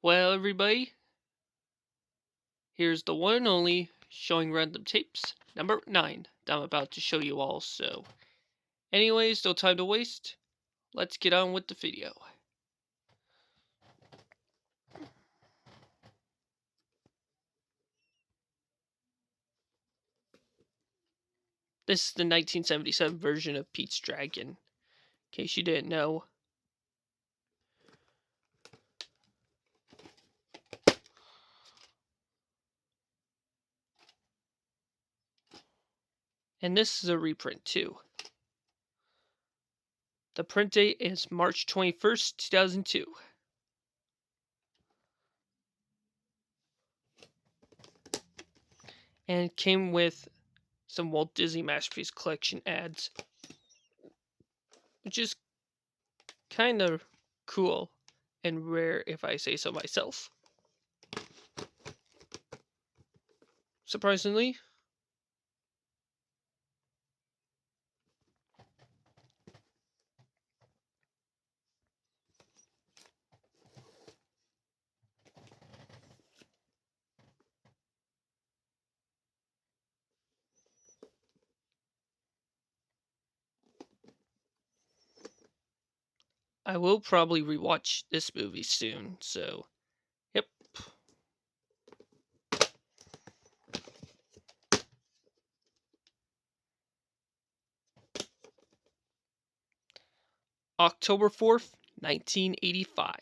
Well, everybody, here's the one and only Showing Random Tapes, number 9, that I'm about to show you all. So, anyways, no time to waste. Let's get on with the video. This is the 1977 version of Pete's Dragon, in case you didn't know. And this is a reprint, too. The print date is March 21st, 2002. And it came with some Walt Disney Masterpiece Collection ads, which is kind of cool and rare if I say so myself. Surprisingly, I will probably rewatch this movie soon, so yep. October 4th, 1985.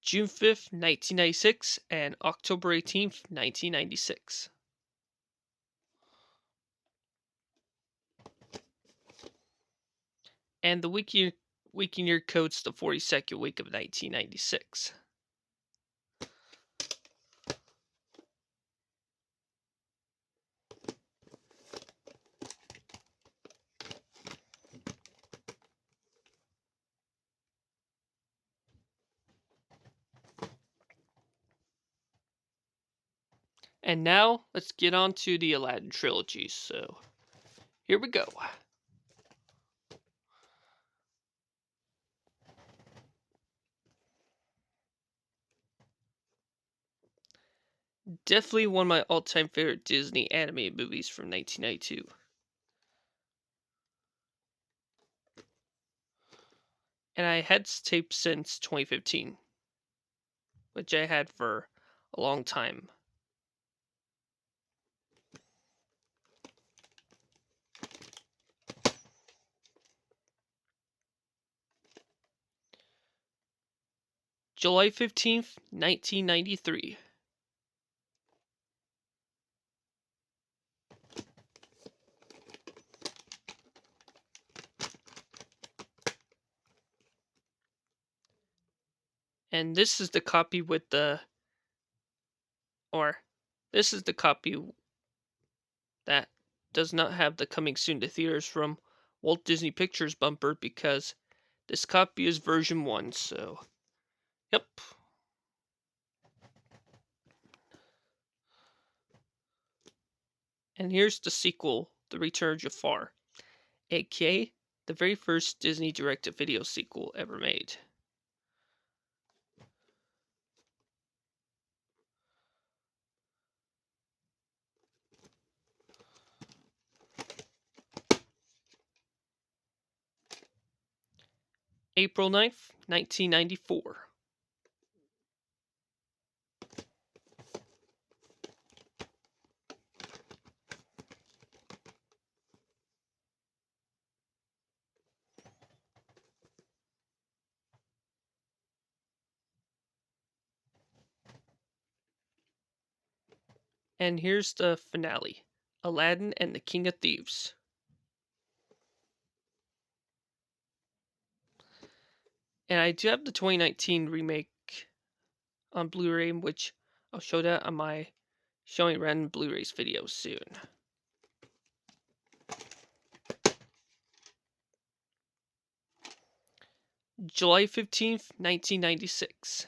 June 5th, 1996, and October 18th, 1996. And the week in year code's the 42nd week of 1996. And now, let's get on to the Aladdin trilogy, so here we go. Definitely one of my all-time favorite Disney animated movies from 1992. And I had this tape since 2015, which I had for a long time. July 15th, 1993. And this is the copy with the, or this is the copy that does not have the coming soon to theaters from Walt Disney Pictures bumper because this copy is version 1, so yep. And here's the sequel, The Return of Jafar, aka the very first Disney direct-to-video sequel ever made. April 9th, 1994. And here's the finale, Aladdin and the King of Thieves. And I do have the 2019 remake on Blu-ray, which I'll show that on my showing random Blu-rays video soon. July 15th, 1996.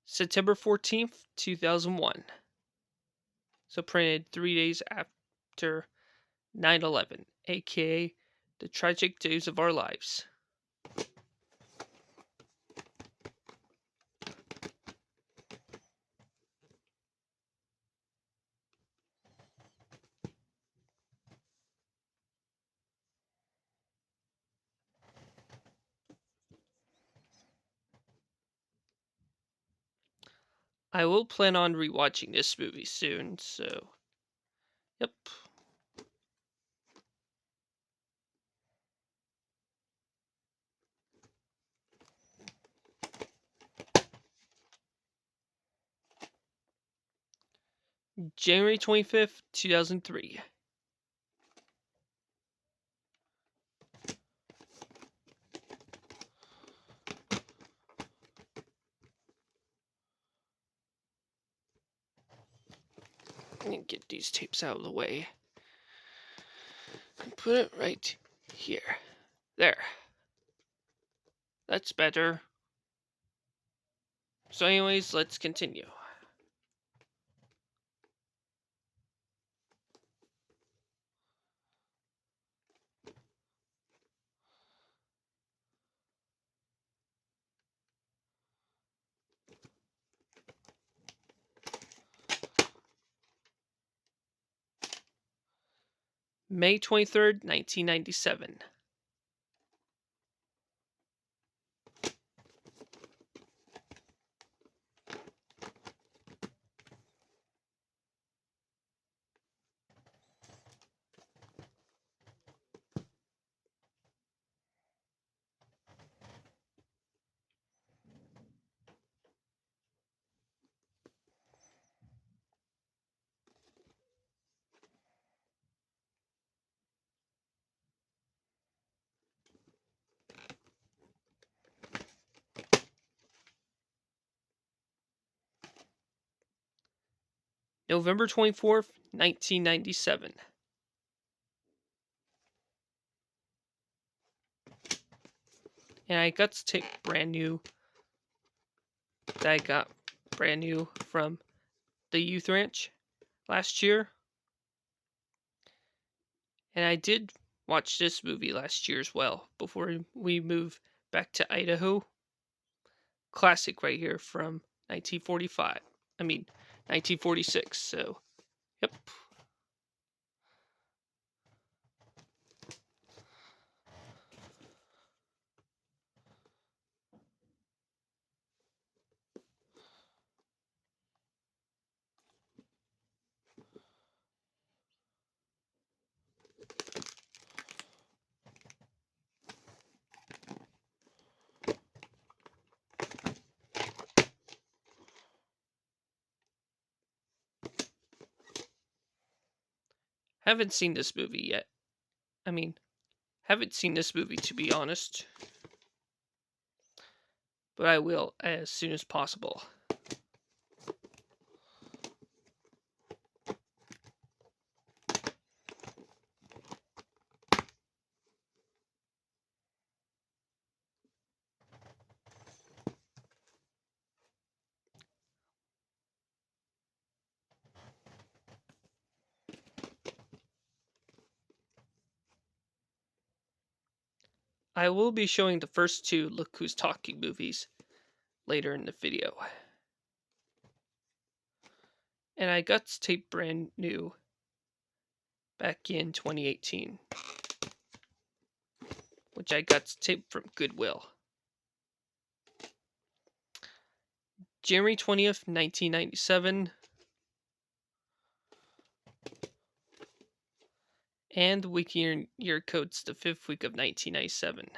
September 14th, 2001. So printed 3 days after 9/11, aka the tragic days of our lives. I will plan on rewatching this movie soon, so yep. January 25th, 2003. Let me get these tapes out of the way. Put it right here. There. That's better. So anyways, let's continue. May 23rd, 1997. November 24th, 1997. And I got to take brand new from the youth ranch last year. And I did watch this movie last year as well before we moved back to Idaho. Classic right here from 1945. 1946. So, yep. Haven't seen this movie yet. Haven't seen this movie to be honest. But I will as soon as possible. I will be showing the first two Look Who's Talking movies later in the video. And I got this tape brand new back in 2018, which I got this tape from Goodwill. January 20th, 1997. And the week year code's the 5th week of 1997.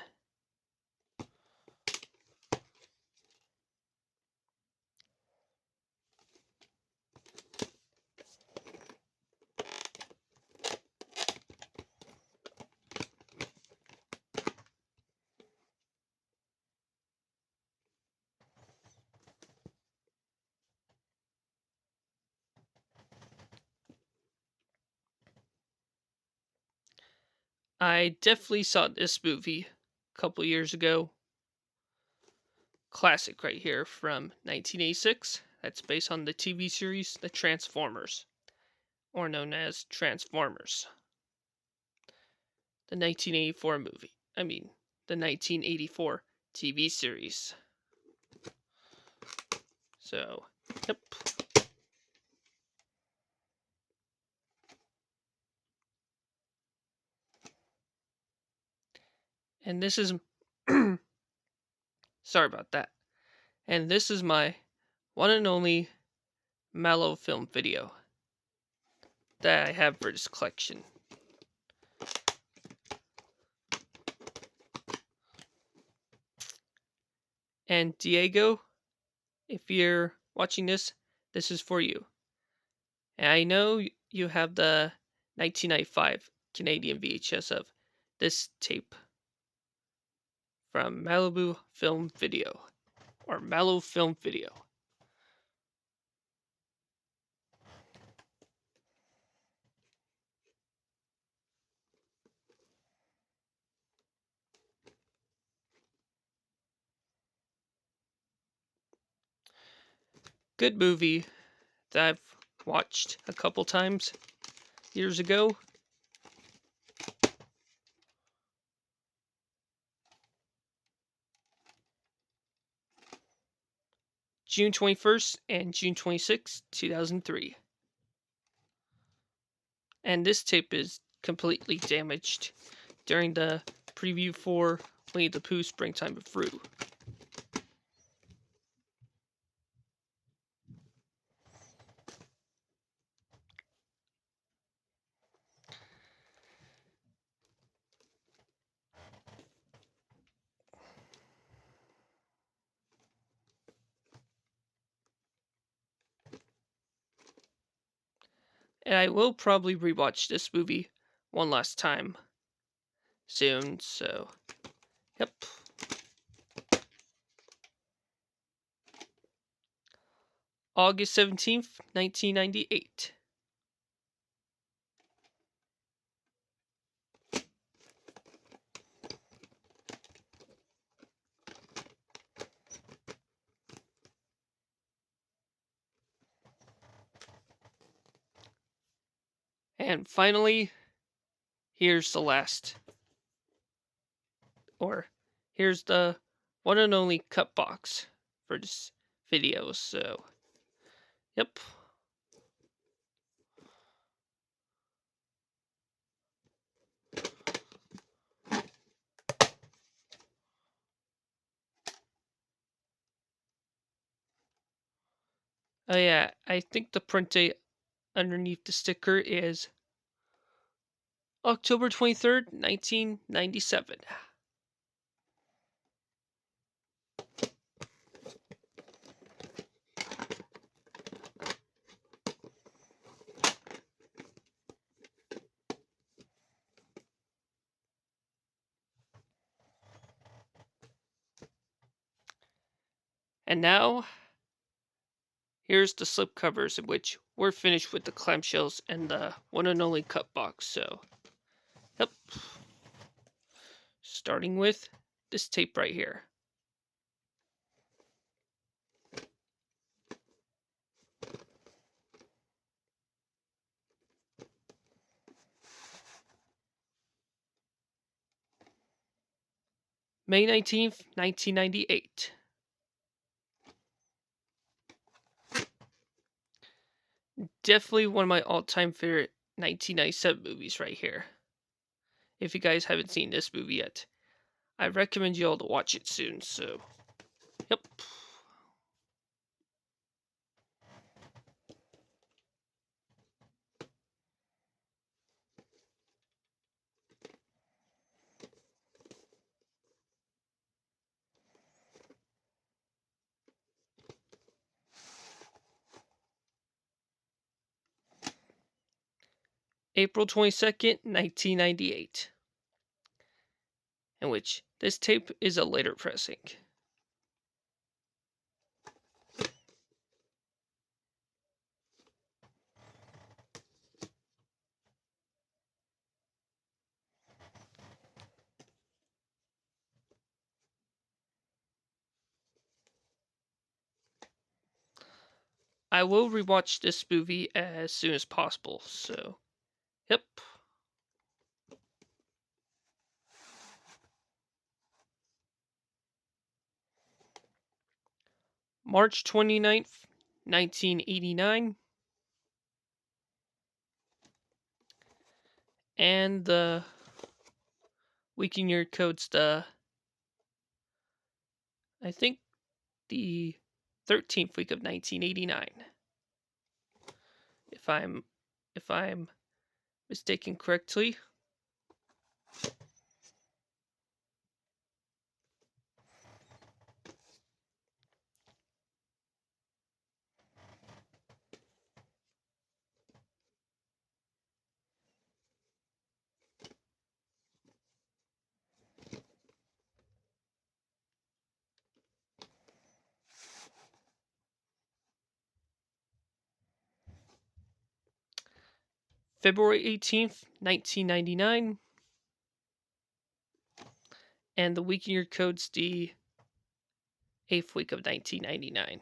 I definitely saw this movie a couple years ago. Classic right here from 1986. That's based on the TV series The Transformers, or known as Transformers. The 1984 movie. The 1984 TV series. So, yep. And this is sorry about that. And this is my one and only Mallow film video that I have for this collection. And Diego, if you're watching this, this is for you. And I know you have the 1995 Canadian VHS of this tape from Malibu Film Video, or Mallow Film Video. Good movie that I've watched a couple times years ago. June 21st and June 26th, 2003. And this tape is completely damaged during the preview for Winnie the Pooh Springtime of Roo. And I will probably rewatch this movie one last time soon, so yep. August 17th, 1998. And finally, here's the last, or here's the one and only cut box for this video, so yep. Oh yeah, I think the print date underneath the sticker is October 23rd, 1997. And now, here's the slip covers in which we're finished with the clamshells and the one and only cut box, so yep. Starting with this tape right here. May 19th, 1998. Definitely one of my all-time favorite 1997 movies right here. If you guys haven't seen this movie yet, I recommend you all to watch it soon. So, yep. April 22nd, 1998, in which this tape is a later pressing. I will rewatch this movie as soon as possible. So, yep. March 29th, 1989. And the week in year code's I think, the 13th week of 1989. If I'm mistaken correctly. February 18th, 1999. And the week in year code's the 8th week of 1999.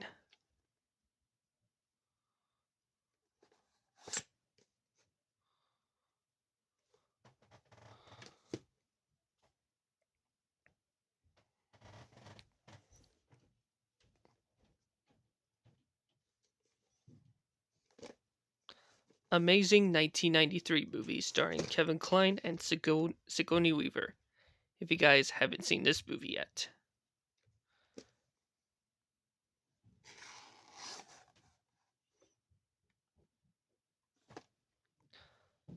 Amazing 1993 movie starring Kevin Kline and Sigourney Weaver. If you guys haven't seen this movie yet.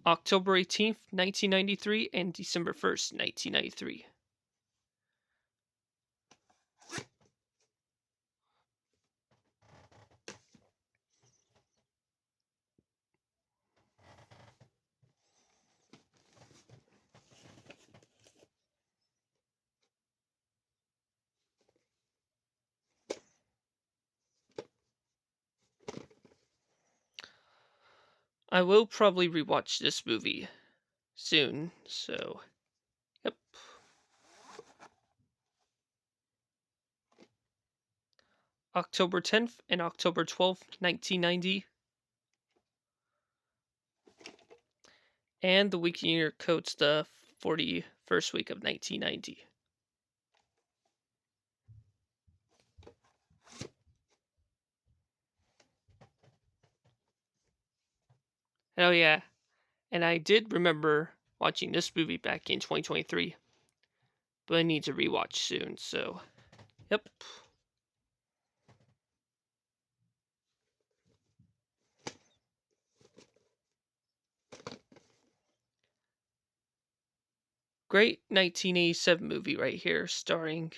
October 18th, 1993 and December 1st, 1993. I will probably rewatch this movie soon, so yep. October 10th and October 12th, 1990. And the week in year code's the 41st week of 1990. Oh yeah, and I did remember watching this movie back in 2023, but I need to rewatch soon, so yep. Great 1987 movie right here, starring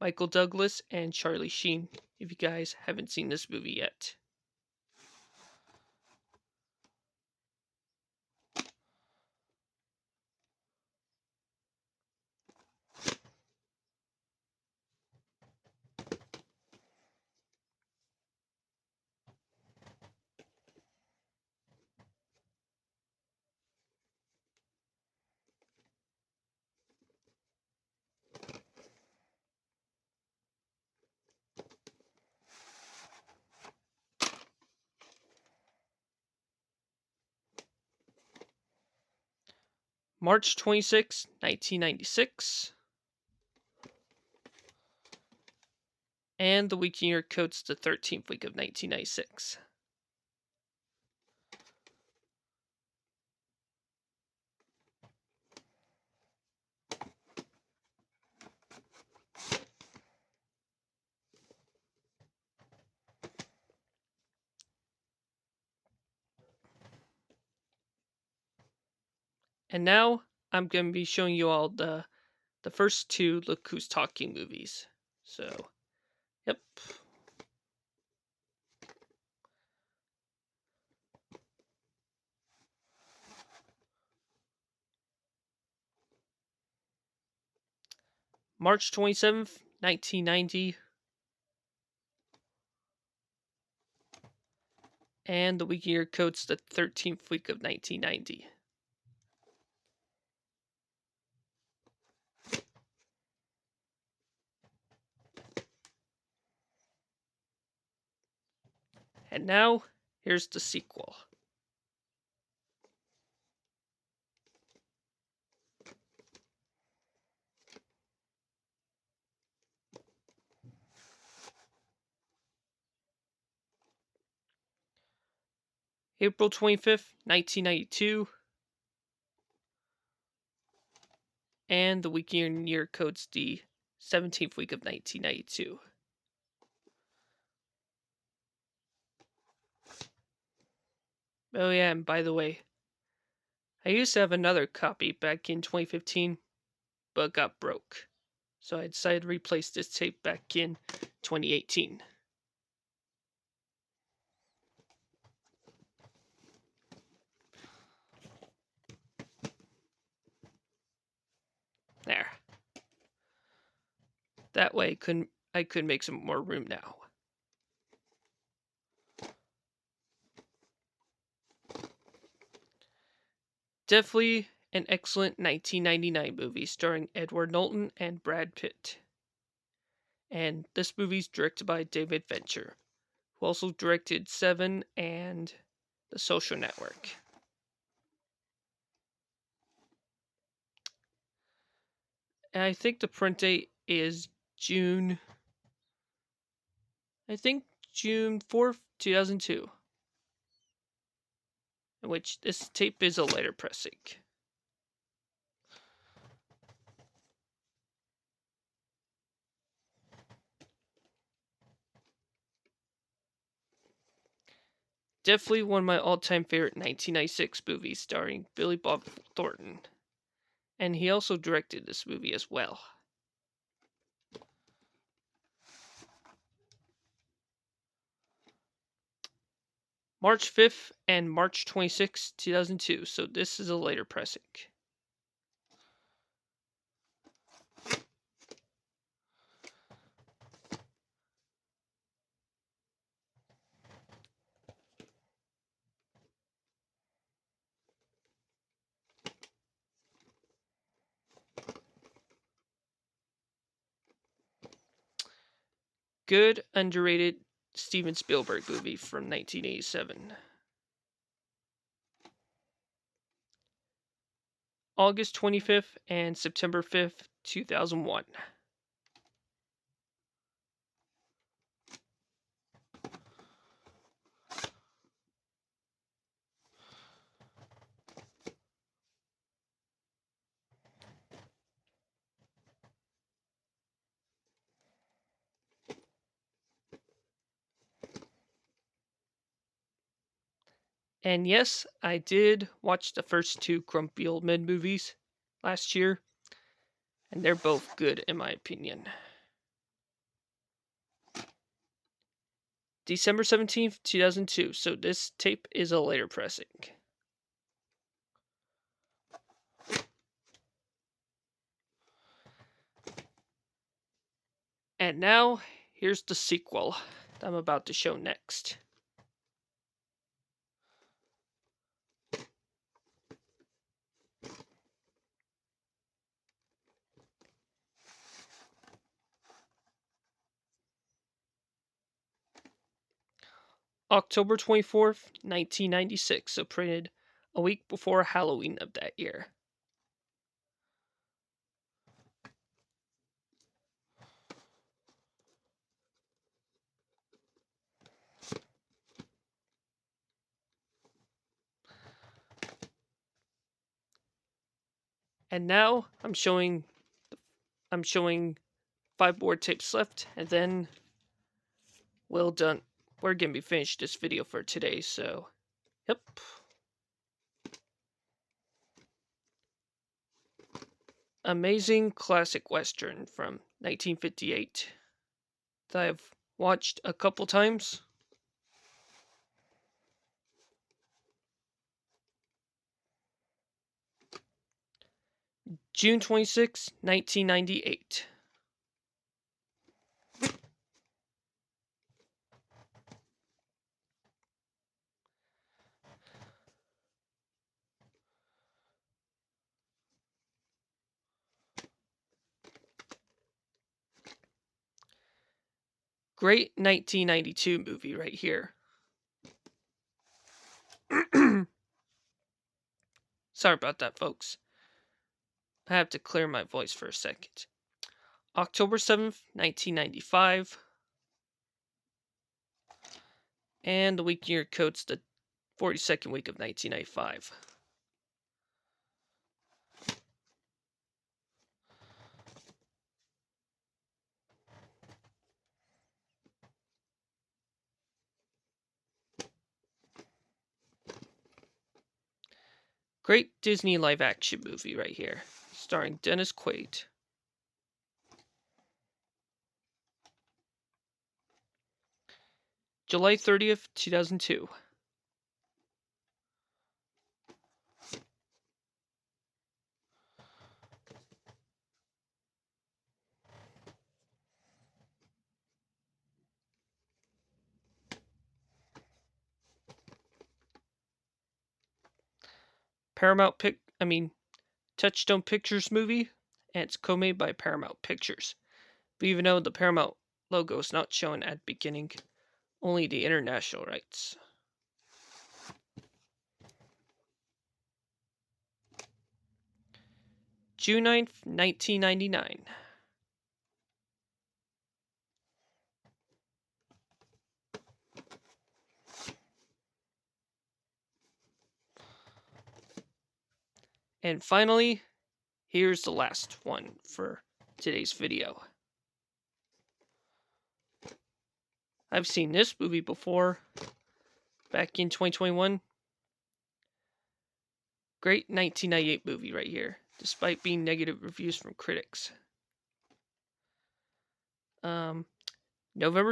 Michael Douglas and Charlie Sheen. If you guys haven't seen this movie yet. March 26, 1996. And the week in year code's the 13th week of 1996. And now I'm going to be showing you all the first two Look Who's Talking movies. So, yep. March 27th, 1990. And the week year code's the 13th week of 1990. And now, here's the sequel. April 25th, 1992. And the week year code's the 17th week of 1992. Oh yeah, and by the way, I used to have another copy back in 2015, but got broke. So I decided to replace this tape back in 2018. There. That way I could make some more room now. Definitely an excellent 1999 movie starring Edward Norton and Brad Pitt. And this movie's directed by David Fincher, who also directed Seven and The Social Network. And I think the print date is June. I think June 4th, 2002. In which this tape is a later pressing. Definitely one of my all-time favorite 1996 movies starring Billy Bob Thornton. And he also directed this movie as well. March 5th and March 26th, 2002. So this is a later pressing. Good, underrated Steven Spielberg movie from 1987. August 25th and September 5th, 2001. And yes, I did watch the first two Grumpy Old Men movies last year, and they're both good in my opinion. December 17th, 2002, so this tape is a later pressing. And now, here's the sequel that I'm about to show next. October 24th, 1996, so printed a week before Halloween of that year. And now I'm showing 5 more tapes left, and then we're done. We're gonna be finished this video for today. So, yep. Amazing classic western from 1958 that I've watched a couple times. June 26, 1998. Great 1992 movie right here. Sorry about that, folks. I have to clear my voice for a second. October 7th, 1995. And the week year code's the 42nd week of 1995. Great Disney live action movie right here, starring Dennis Quaid. July 30th, 2002. Touchstone Pictures movie, and it's co-made by Paramount Pictures. But even though the Paramount logo is not shown at the beginning, only the international rights. June 9th, 1999. And finally, here's the last one for today's video. I've seen this movie before, back in 2021. Great 1998 movie right here, despite being negative reviews from critics. November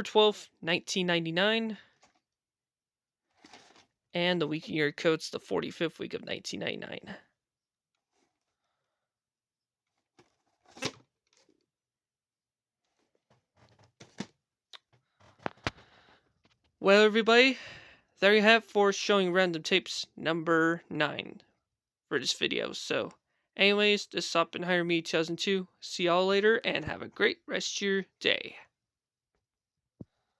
12th, 1999. And the week and year code's the 45th week of 1999. Well, everybody, there you have for showing random tapes number 9 for this video. So, anyways, this has been Hire Me 2002. See y'all later, and have a great rest of your day.